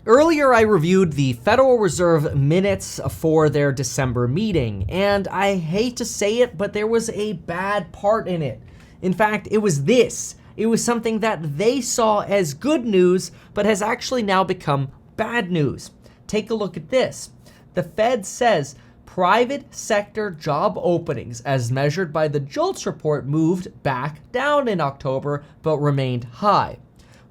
Earlier, I reviewed the Federal Reserve minutes for their December meeting, and I hate to say it, but there was a bad part in it. In fact, it was this. It was something that they saw as good news, but has actually now become bad news. Take a look at this. The Fed says private sector job openings, as measured by the JOLTS report, moved back down in October, but remained high.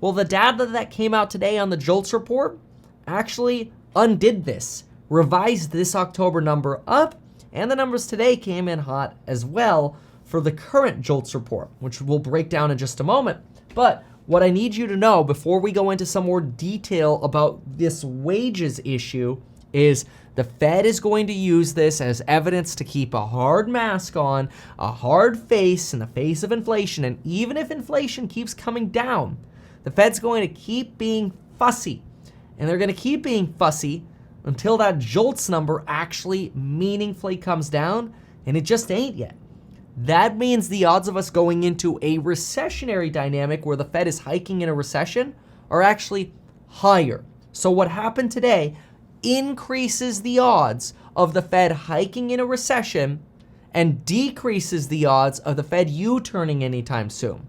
Well, the data that came out today on the JOLTS report actually undid this, revised this October number up, and the numbers today came in hot as well for the current JOLTS report, which we'll break down in just a moment. But what I need you to know before we go into some more detail about this wages issue is the Fed is going to use this as evidence to keep a hard mask on, a hard face in the face of inflation. And even if inflation keeps coming down, the Fed's going to keep being fussy. And they're going to keep being fussy until that JOLTS number actually meaningfully comes down, and it just ain't yet. That means the odds of us going into a recessionary dynamic where the Fed is hiking in a recession are actually higher. So what happened today increases the odds of the Fed hiking in a recession and decreases the odds of the Fed U-turning anytime soon.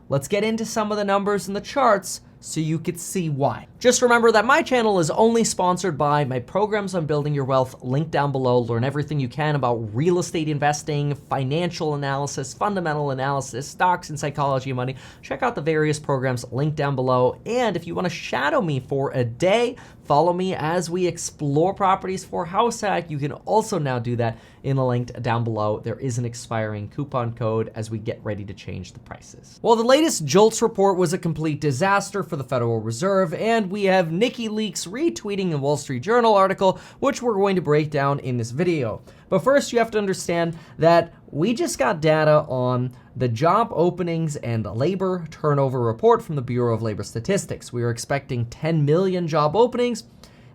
Let's get into some of the numbers and the charts so you could see why. Just remember that my channel is only sponsored by my programs on building your wealth, linked down below. Learn everything you can about real estate investing, financial analysis, fundamental analysis, stocks and psychology of money. Check out the various programs linked down below. And if you want to shadow me for a day, follow me as we explore properties for house hack. You can also now do that in the link down below. There is an expiring coupon code as we get ready to change the prices. Well, the latest JOLTS report was a complete disaster for the Federal Reserve, and we have Nikki Leaks retweeting a Wall Street Journal article, which we're going to break down in this video. But first, you have to understand that we just got data on the job openings and labor turnover report from the Bureau of Labor Statistics. We were expecting 10 million job openings,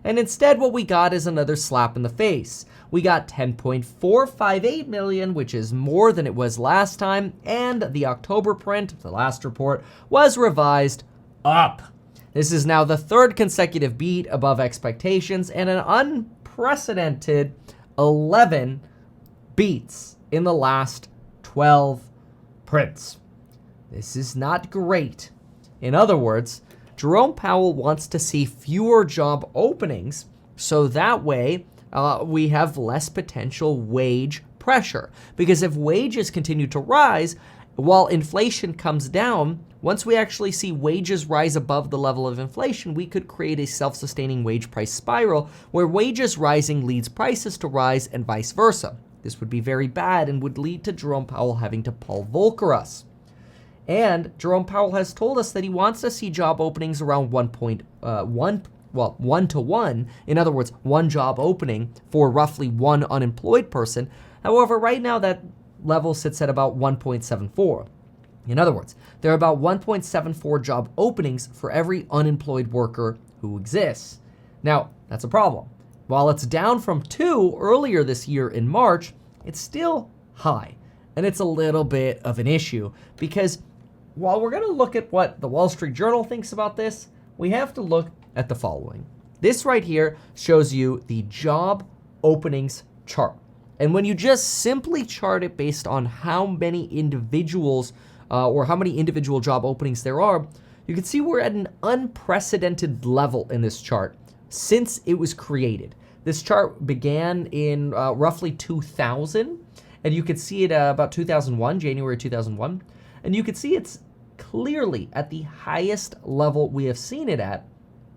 and instead what we got is another slap in the face. We got 10.458 million, which is more than it was last time, and the October print, the last report, was revised up. This is now the third consecutive beat above expectations and an unprecedented 11 beats in the last 12 prints. This is not great. In other words, Jerome Powell wants to see fewer job openings so that way we have less potential wage pressure. Because if wages continue to rise while inflation comes down, once we actually see wages rise above the level of inflation, we could create a self-sustaining wage price spiral where wages rising leads prices to rise and vice versa. This would be very bad and would lead to Jerome Powell having to Paul Volcker us. And Jerome Powell has told us that he wants to see job openings around 1 to 1. In other words, one job opening for roughly one unemployed person. However, right now that level sits at about 1.74. In other words, there are about 1.74 job openings for every unemployed worker who exists. Now, that's a problem. While it's down from 2 earlier this year in March, it's still high. And it's a little bit of an issue because while we're going to look at what the Wall Street Journal thinks about this, we have to look at the following. This right here shows you the job openings chart. And when you just simply chart it based on how many individuals or how many individual job openings there are, you can see we're at an unprecedented level in this chart since it was created. This chart began in roughly 2000, and you could see it about 2001, January 2001, and you could see it's clearly at the highest level we have seen it at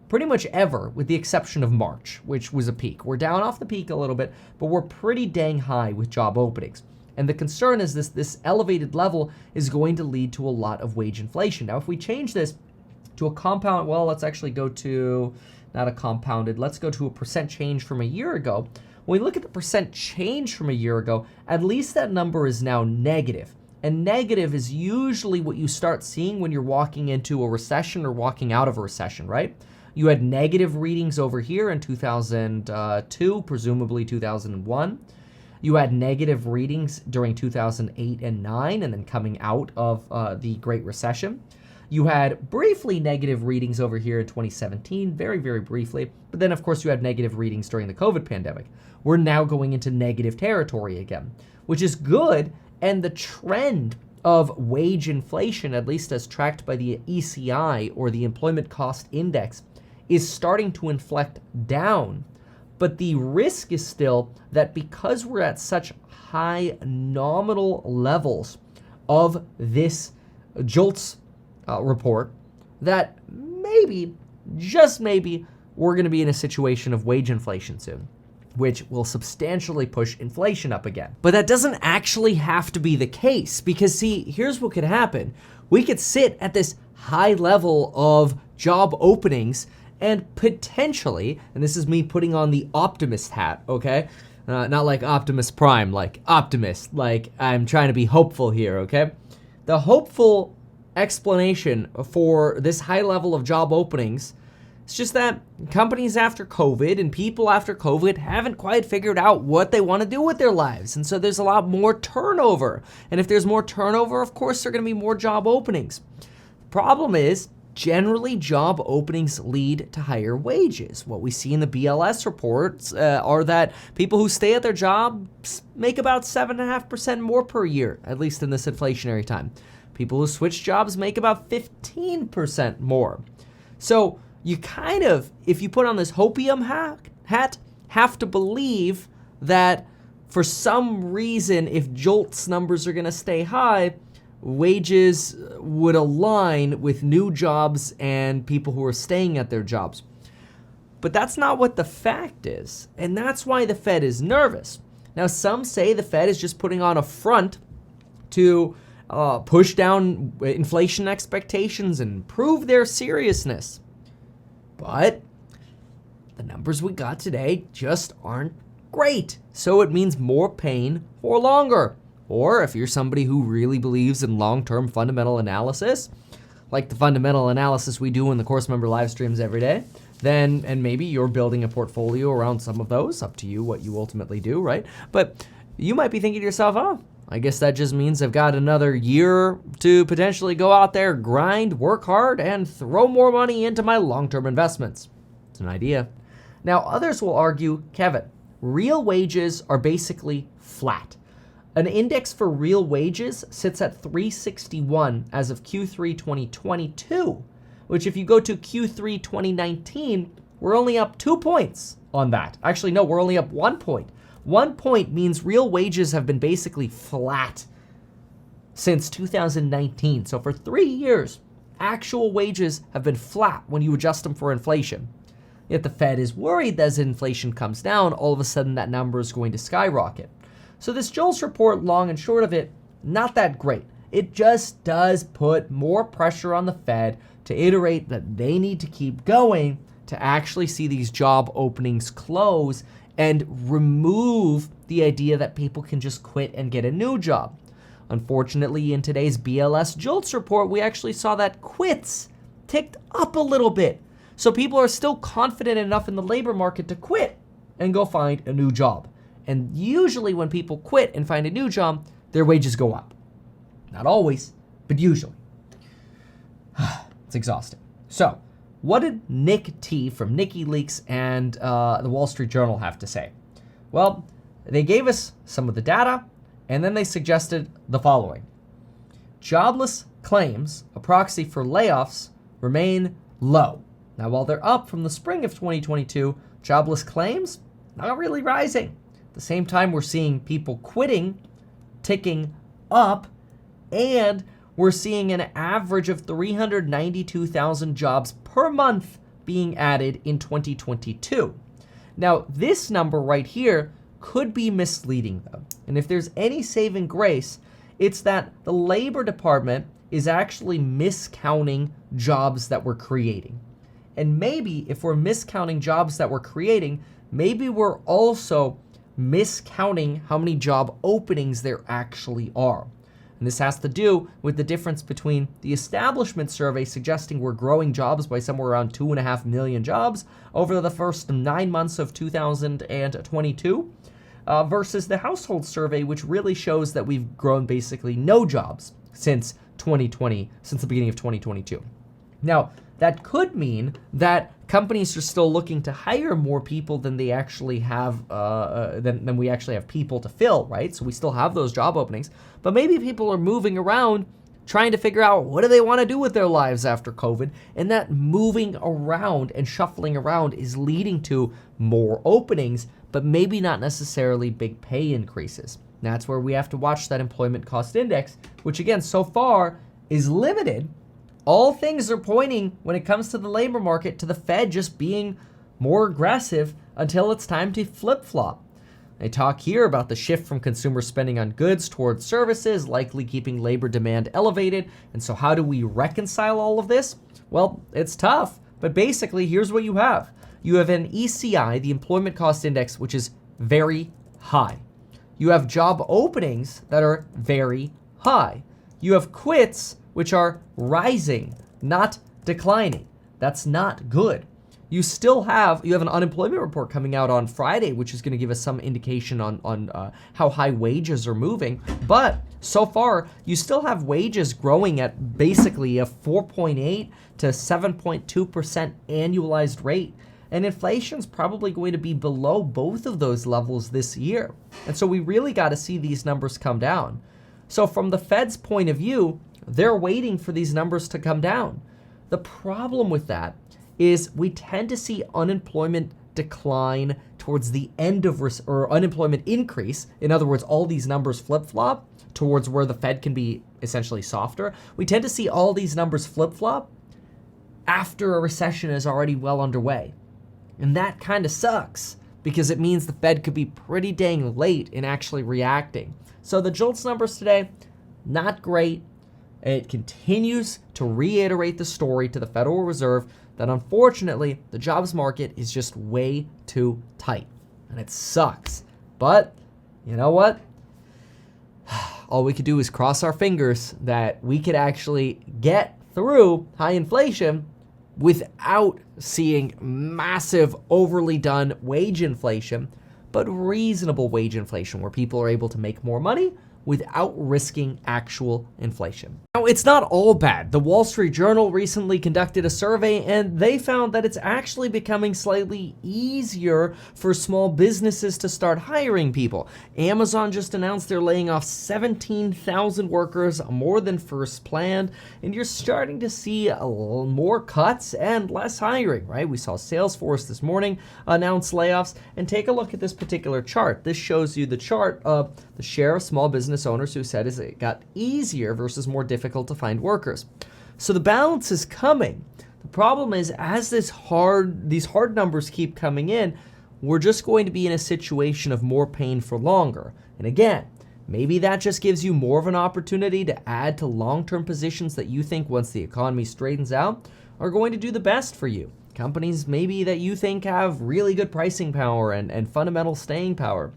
pretty much ever, with the exception of March, which was a peak. We're down off the peak a little bit, but we're pretty dang high with job openings. And the concern is this elevated level is going to lead to a lot of wage inflation. Now, if we change this to a compound, well, let's actually go to, not a compounded, let's go to a percent change from a year ago. When we look at the percent change from a year ago, at least that number is now negative. And negative is usually what you start seeing when you're walking into a recession or walking out of a recession, right? You had negative readings over here in 2002, presumably 2001. You had negative readings during 2008 and 9, and then coming out of the Great Recession. You had briefly negative readings over here in 2017, very, very briefly. But then, of course, you had negative readings during the COVID pandemic. We're now going into negative territory again, which is good. And the trend of wage inflation, at least as tracked by the ECI or the Employment Cost Index, is starting to inflect down. But the risk is still that because we're at such high nominal levels of this jolts report, that maybe, just maybe, we're going to be in a situation of wage inflation soon, which will substantially push inflation up again. But that doesn't actually have to be the case, because see, here's what could happen. We could sit at this high level of job openings and potentially, and this is me putting on the optimist hat, okay? Not like Optimus Prime, like optimist, like I'm trying to be hopeful here, okay? The hopeful explanation for this high level of job openings, it's just that companies after COVID and people after COVID haven't quite figured out what they want to do with their lives. And so there's a lot more turnover. And if there's more turnover, of course, there are going to be more job openings. The problem is, generally, job openings lead to higher wages. What we see in the BLS reports are that people who stay at their jobs make about 7.5% more per year, at least in this inflationary time. People who switch jobs make about 15% more. So you kind of, if you put on this hopium hat, have to believe that for some reason, if jolts numbers are going to stay high, wages would align with new jobs and people who are staying at their jobs. But that's not what the fact is, and that's why the Fed is nervous. Now, some say the Fed is just putting on a front to push down inflation expectations and prove their seriousness. But the numbers we got today just aren't great, so it means more pain for longer. Or if you're somebody who really believes in long-term fundamental analysis, like the fundamental analysis we do in the course member live streams every day, then, and maybe you're building a portfolio around some of those, up to you what you ultimately do, right? But you might be thinking to yourself, oh, I guess that just means I've got another year to potentially go out there, grind, work hard, and throw more money into my long-term investments. It's an idea. Now, others will argue, Kevin, real wages are basically flat. An index for real wages sits at 361 as of Q3 2022, which if you go to Q3 2019, we're only up 2 points on that. Actually, no, we're only up 1 point. 1 point means real wages have been basically flat since 2019. So for 3 years, actual wages have been flat when you adjust them for inflation. Yet the Fed is worried that as inflation comes down, all of a sudden that number is going to skyrocket. So this jolts report, long and short of it, not that great. It just does put more pressure on the Fed to iterate that they need to keep going to actually see these job openings close and remove the idea that people can just quit and get a new job. Unfortunately, in today's BLS jolts report, we actually saw that quits ticked up a little bit. So people are still confident enough in the labor market to quit and go find a new job. And usually when people quit and find a new job, their wages go up. Not always, but usually. It's exhausting. So, what did Nick T from NikkeiLeaks and the Wall Street Journal have to say? Well, they gave us some of the data, and then they suggested the following. Jobless claims, a proxy for layoffs, remain low. Now, while they're up from the spring of 2022, jobless claims, not really rising. At the same time, we're seeing people quitting, ticking up, and we're seeing an average of 392,000 jobs per month being added in 2022. Now, this number right here could be misleading, though. And if there's any saving grace, it's that the Labor Department is actually miscounting jobs that we're creating. And maybe if we're miscounting jobs that we're creating, maybe we're also miscounting how many job openings there actually are. And this has to do with the difference between the establishment survey suggesting we're growing jobs by somewhere around 2.5 million jobs over the first 9 months of 2022 versus the household survey, which really shows that we've grown basically no jobs since 2020, since the beginning of 2022. Now, that could mean that companies are still looking to hire more people than they actually have, than we actually have people to fill, right? So we still have those job openings, but maybe people are moving around trying to figure out what do they want to do with their lives after COVID, and that moving around and shuffling around is leading to more openings, but maybe not necessarily big pay increases. That's where we have to watch that employment cost index, which again, so far is limited. All things are pointing, when it comes to the labor market, to the Fed just being more aggressive until it's time to flip-flop. They talk here about the shift from consumer spending on goods towards services, likely keeping labor demand elevated. And so how do we reconcile all of this? Well, it's tough, but basically here's what you have. You have an ECI, the employment cost index, which is very high. You have job openings that are very high. You have quits, which are rising, not declining. That's not good. You have an unemployment report coming out on Friday, which is going to give us some indication on how high wages are moving. But so far, you still have wages growing at basically a 4.8 to 7.2% annualized rate. And inflation's probably going to be below both of those levels this year. And so we really got to see these numbers come down. So from the Fed's point of view, they're waiting for these numbers to come down. The problem with that is we tend to see unemployment decline towards the end of, or unemployment increase. In other words, all these numbers flip-flop towards where the Fed can be essentially softer. We tend to see all these numbers flip-flop after a recession is already well underway. And that kind of sucks because it means the Fed could be pretty dang late in actually reacting. So the JOLTS numbers today, not great. It continues to reiterate the story to the Federal Reserve that unfortunately the jobs market is just way too tight. And it sucks. But you know what? All we could do is cross our fingers that we could actually get through high inflation without seeing massive, overly done wage inflation, but reasonable wage inflation where people are able to make more money without risking actual inflation. Now, it's not all bad. The Wall Street Journal recently conducted a survey and they found that it's actually becoming slightly easier for small businesses to start hiring people. Amazon just announced they're laying off 17,000 workers, more than first planned, and you're starting to see a little more cuts and less hiring, right? We saw Salesforce this morning announce layoffs, and take a look at this particular chart. This shows you the chart of the share of small business owners who said it got easier versus more difficult to find workers. So the balance is coming. The problem is, as these hard numbers keep coming in, we're just going to be in a situation of more pain for longer. And again, maybe that just gives you more of an opportunity to add to long-term positions that you think, once the economy straightens out, are going to do the best for you. Companies maybe that you think have really good pricing power and fundamental staying power.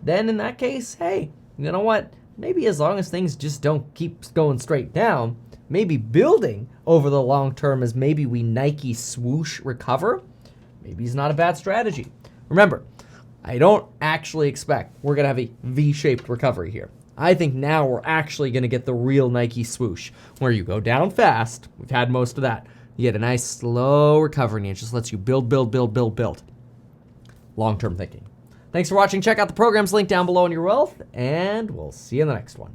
Then in that case, hey, you know what? Maybe as long as things just don't keep going straight down, maybe building over the long term as maybe we Nike swoosh recover, maybe it's not a bad strategy. Remember, I don't actually expect we're going to have a V-shaped recovery here. I think now we're actually going to get the real Nike swoosh, where you go down fast. We've had most of that. You get a nice slow recovery, and it just lets you build. Long-term thinking. Thanks for watching. Check out the program's link down below in your wealth, and we'll see you in the next one.